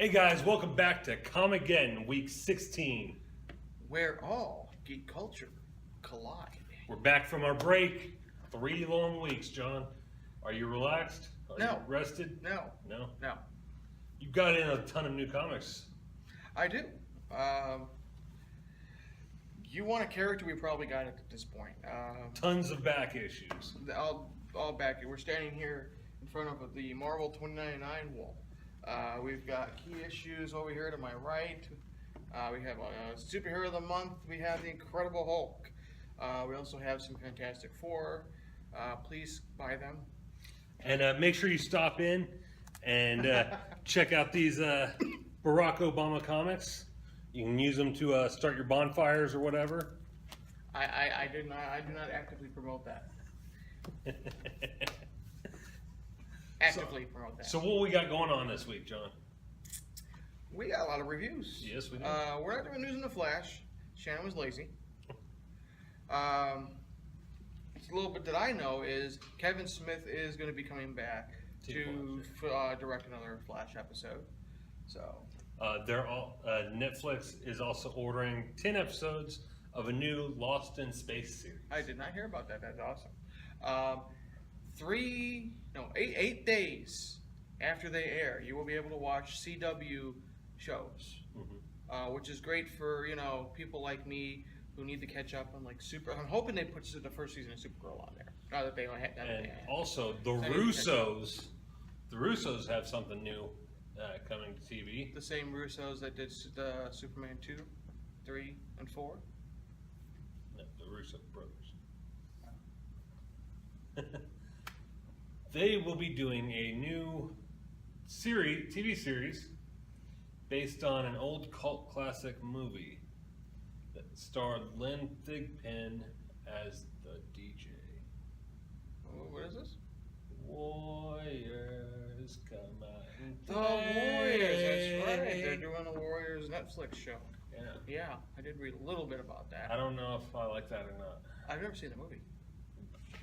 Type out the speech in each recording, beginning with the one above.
Hey guys, welcome back to Comicgeddon, week 16. Where all geek culture collide. We're back from our break. 3 long weeks, John. Are you relaxed? Are No. you rested? No. No? No. You got in a ton of new comics. I do. You want a character, we probably got it at this point. Tons of back issues. All back. We're standing here in front of the Marvel 2099 wall. We've got key issues over here to my right. We have Superhero of the Month. We have the Incredible Hulk. We also have some Fantastic Four. Please buy them. And make sure you stop in and check out these Barack Obama comics. You can use them to start your bonfires or whatever. I do not actively promote that. Actively promote that. So what we got going on this week, John? We got a lot of reviews. Yes, we do. We're not doing news in the Flash. Shannon was lazy. It's a little bit that I know is Kevin Smith is going to be coming back to direct another Flash episode. So Netflix is also ordering 10 episodes of a new Lost in Space series. I did not hear about that. That's awesome. 8 days after they air, you will be able to watch CW shows, which is great for people like me who need to catch up on Super. I'm hoping they put the first season of Supergirl on there. Now that they don't have. And also the Russos have something new coming to TV. The same Russos that did the Superman 2, 3, and 4. No, the Russo brothers. They will be doing a new TV series based on an old cult classic movie that starred Lynn Thigpen as the DJ. What is this? Warriors come out and The Warriors, that's right. They're doing the Warriors Netflix show. Yeah, I did read a little bit about that. I don't know if I like that or not. I've never seen the movie.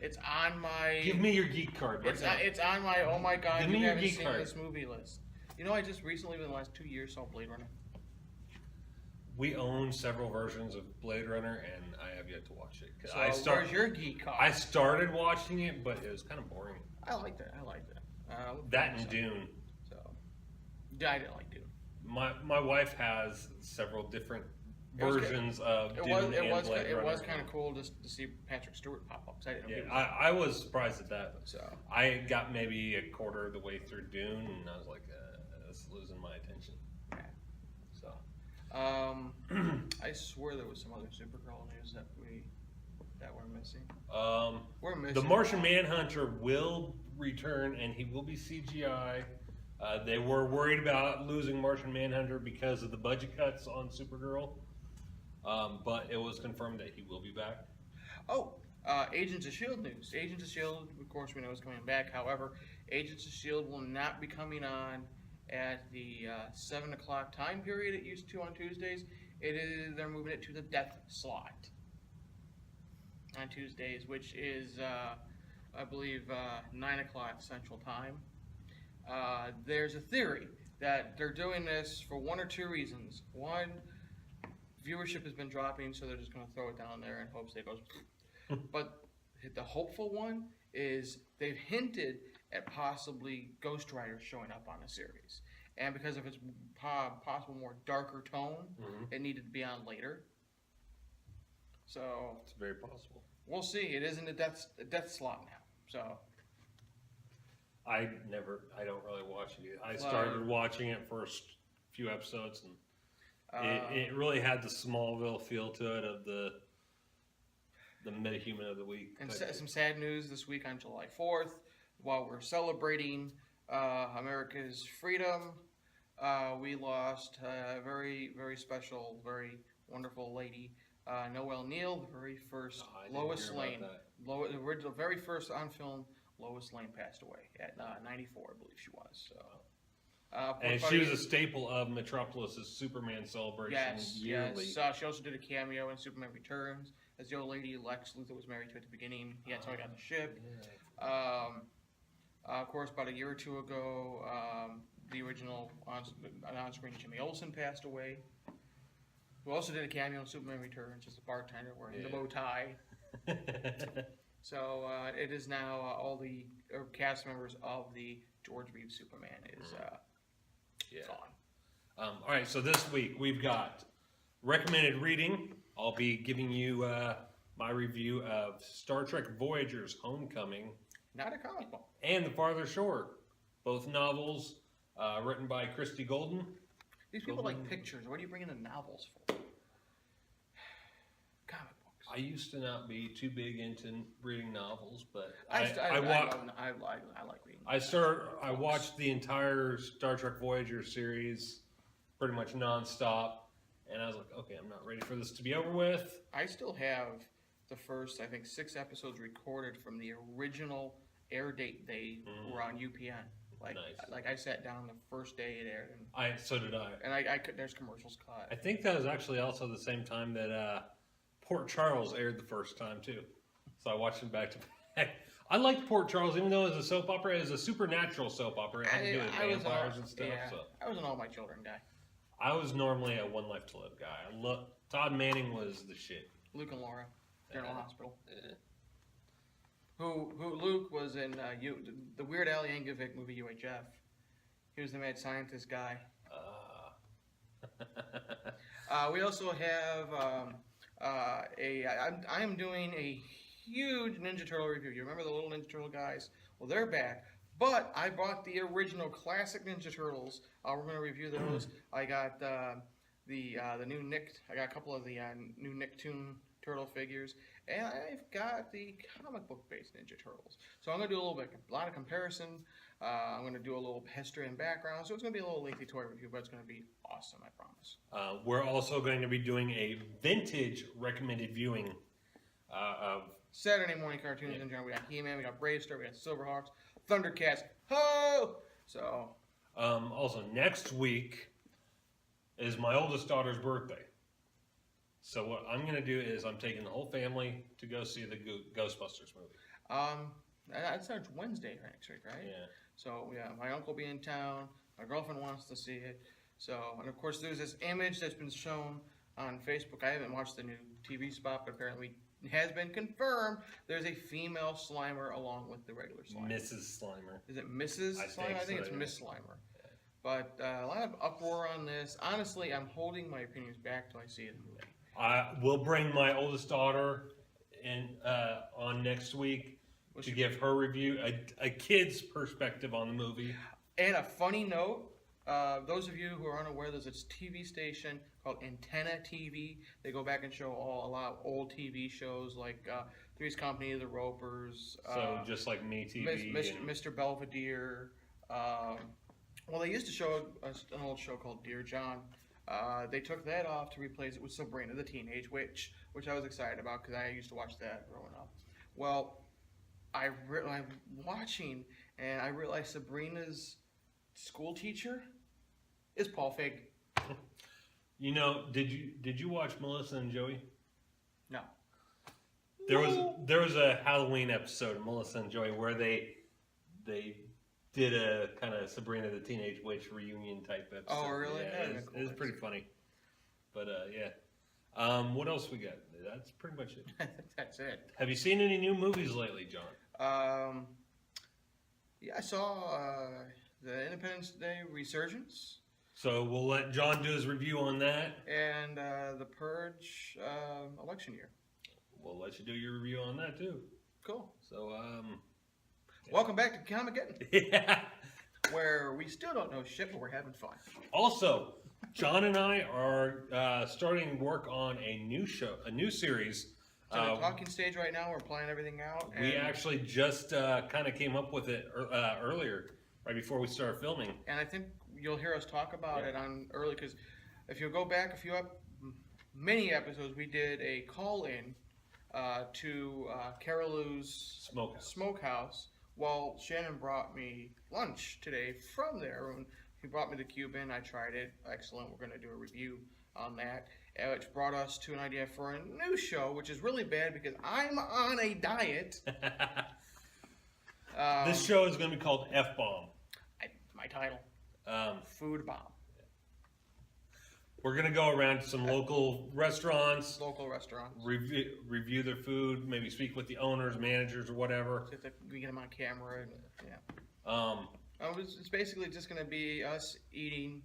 It's on my... Give me your geek card right now. It's on my, oh my god, Give you me your haven't geek seen card. this movie list. I just recently, in the last 2 years, saw Blade Runner. We own several versions of Blade Runner, and I have yet to watch it. So where's your geek card? I started watching it, but it was kind of boring. I liked it. That and Dune. So, yeah, I didn't like Dune. My wife has several different versions of Dune and Blade Runner. It was kind of cool just to see Patrick Stewart pop up. I didn't know I was surprised at that. So I got maybe a quarter of the way through Dune, and I was like, "This is losing my attention." Yeah. So, I swear there was some other Supergirl news that we're missing. We're missing. The Martian Manhunter will return, and he will be CGI. They were worried about losing Martian Manhunter because of the budget cuts on Supergirl. But it was confirmed that he will be back. Agents of S.H.I.E.L.D. news. Agents of S.H.I.E.L.D., of course, we know is coming back. However, Agents of S.H.I.E.L.D. will not be coming on at the 7 o'clock time period it used to on Tuesdays. They're moving it to the death slot on Tuesdays, which is, I believe, 9 o'clock Central Time. There's a theory that they're doing this for one or two reasons. One, viewership has been dropping, so they're just going to throw it down there in hopes it goes. But the hopeful one is they've hinted at possibly Ghost Rider showing up on the series. And because of its possible more darker tone, it needed to be on later. So it's very possible. We'll see. It is in the death slot now. So I don't really watch it either. I started watching it first few episodes, and it really had the Smallville feel to it of the metahuman of the week. And some sad news this week on July 4th, while we're celebrating America's freedom, we lost a very, very special, very wonderful lady, Noelle Neal, the very first Lois Lane. The very first on film, Lois Lane passed away at 94, I believe she was. So. And she was a staple of Metropolis's Superman celebration yearly. Yes. She also did a cameo in Superman Returns as the old lady Lex Luthor was married to at the beginning. That's how he got the ship. Of course, about a year or two ago, the original on-screen Jimmy Olsen passed away. Who also did a cameo in Superman Returns as a bartender wearing the bow tie. So it is now all the cast members of the George Reeves Superman is gone. All right, so this week we've got recommended reading. I'll be giving you my review of Star Trek Voyager's Homecoming. Not a comic book. And The Farther Shore. Both novels written by Christy Golden. These people like pictures. What are you bringing in novels for? Comic books. I used to not be too big into reading novels, but I like reading. I watched the entire Star Trek Voyager series pretty much nonstop, and I was like, okay, I'm not ready for this to be over with. I still have the first, I think, 6 episodes recorded from the original air date they were on UPN. Like I sat down the first day it aired, So did I. And I could. There's commercials cut. I think that was actually also the same time that Port Charles aired the first time too. So I watched them back to back. I liked Port Charles, even though it was a soap opera. It was a supernatural soap opera. It had to do with vampires and stuff. Yeah, so I was an All My Children guy. I was normally a One Life to Live guy. Todd Manning was the shit. Luke and Laura, General Hospital. Who Luke was in the Weird Al Yankovic movie UHF. He was the mad scientist guy. We also have I am doing a huge Ninja Turtle review. You remember the little Ninja Turtle guys? Well, they're back. But I bought the original classic Ninja Turtles. We're going to review those. I got the new Nick. I got a couple of the new Nicktoon Turtle figures, and I've got the comic book based Ninja Turtles. So I'm going to do a lot of comparison. I'm going to do a little history and background. So it's going to be a little lengthy toy review, but it's going to be awesome, I promise. We're also going to be doing a vintage recommended viewing of Saturday morning cartoons in general. We got He-Man, we got Brave Star, we got Silverhawks, Thundercats. Ho! So. Also, next week is my oldest daughter's birthday. So what I'm going to do is I'm taking the whole family to go see the Ghostbusters movie. That starts Wednesday next week, right? Yeah. So, yeah, my uncle will be in town. My girlfriend wants to see it. So, and of course, there's this image that's been shown on Facebook. I haven't watched the new TV spot, but apparently it has been confirmed. There's a female Slimer along with the regular Slimer. Mrs. Slimer. Is it Mrs. Slimer? I think it's Miss Slimer. Yeah. But a lot of uproar on this. Honestly, I'm holding my opinions back till I see the movie. I will bring my oldest daughter in on next week to give her review, a kid's perspective on the movie. And a funny note, those of you who are unaware, there's this TV station called Antenna TV. They go back and show a lot of old TV shows like Three's Company, The Ropers. So just like Me TV. Mr. Belvedere. Well, they used to show an old show called Dear John. They took that off to replace it with Sabrina the Teenage Witch, which I was excited about because I used to watch that growing up. Well, I'm watching, and I realized Sabrina's school teacher is Paul Feig. You know, did you watch Melissa and Joey? No. There was a Halloween episode of Melissa and Joey where they did a kind of Sabrina the Teenage Witch reunion type episode. Oh, really? Yeah, it was pretty funny. But yeah. What else we got? That's pretty much it. That's it. Have you seen any new movies lately, John? Yeah, I saw the Independence Day Resurgence. So we'll let John do his review on that. And the Purge election year. We'll let you do your review on that too. Cool. So welcome back to Comicgeddon. Yeah. Where we still don't know shit, but we're having fun. Also, John and I are starting work on a new series. It's in the talking stage right now. We're planning everything out. We actually just kind of came up with it earlier, right before we started filming. And I think you'll hear us talk about it on early, because if you go back many episodes, we did a call-in to Caroloo's Smokehouse. Well, Shannon brought me lunch today from there. And he brought me the Cuban. I tried it. Excellent. We're going to do a review on that. Which brought us to an idea for a new show, which is really bad because I'm on a diet. This show is going to be called F-Bomb. My title. Food bomb. We're going to go around to some local restaurants, review their food, maybe speak with the owners, managers, or whatever. We get them on camera. And, yeah. It's basically just going to be us eating.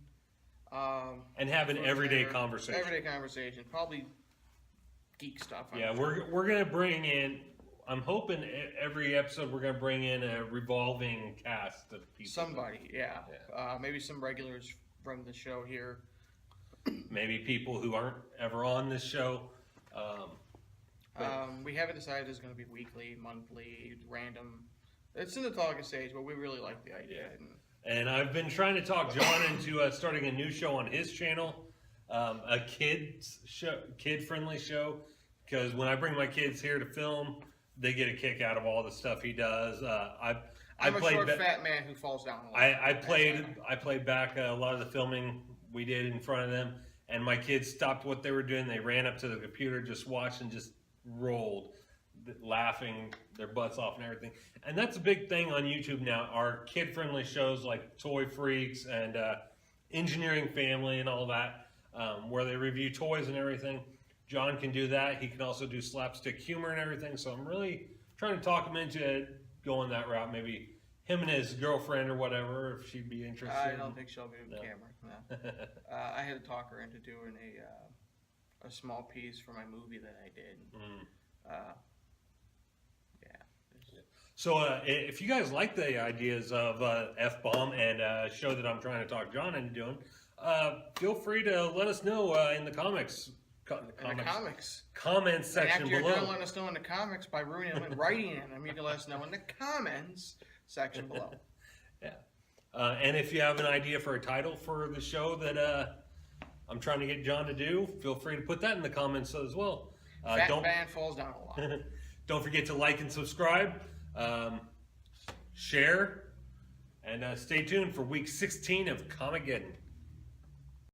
And have an everyday conversation. Everyday conversation. Probably geek stuff. Yeah, we're going to bring in, I'm hoping every episode we're going to bring in a revolving cast of people. Somebody, yeah. Maybe some regulars from the show here. Maybe people who aren't ever on this show. We haven't decided it's going to be weekly, monthly, random. It's in the talking stage, but we really like the idea. Yeah. And I've been trying to talk John into starting a new show on his channel, a kid-friendly show. Because when I bring my kids here to film, they get a kick out of all the stuff he does. I'm a short, fat man who falls down a lot. I played back a lot of the filming we did in front of them, and my kids stopped what they were doing. They ran up to the computer, just watched, and just rolled, laughing their butts off and everything. And that's a big thing on YouTube now, are kid-friendly shows like Toy Freaks and Engineering Family and all that, where they review toys and everything. John can do that. He can also do slapstick humor and everything. So I'm really trying to talk him into going that route. Maybe him and his girlfriend or whatever, if she'd be interested. I don't think she'll be on camera. No. I had to talk her into doing a small piece for my movie that I did. So if you guys like the ideas of F-Bomb and a show that I'm trying to talk John into doing, feel free to let us know in the comments section below. You're going to let us know in the comments by ruining them and writing in them. You can let us know in the comments section below. Yeah. And if you have an idea for a title for the show that I'm trying to get John to do, feel free to put that in the comments as well. Fat man falls down a lot. Don't forget to like and subscribe, share, and stay tuned for week 16 of Comicgeddon.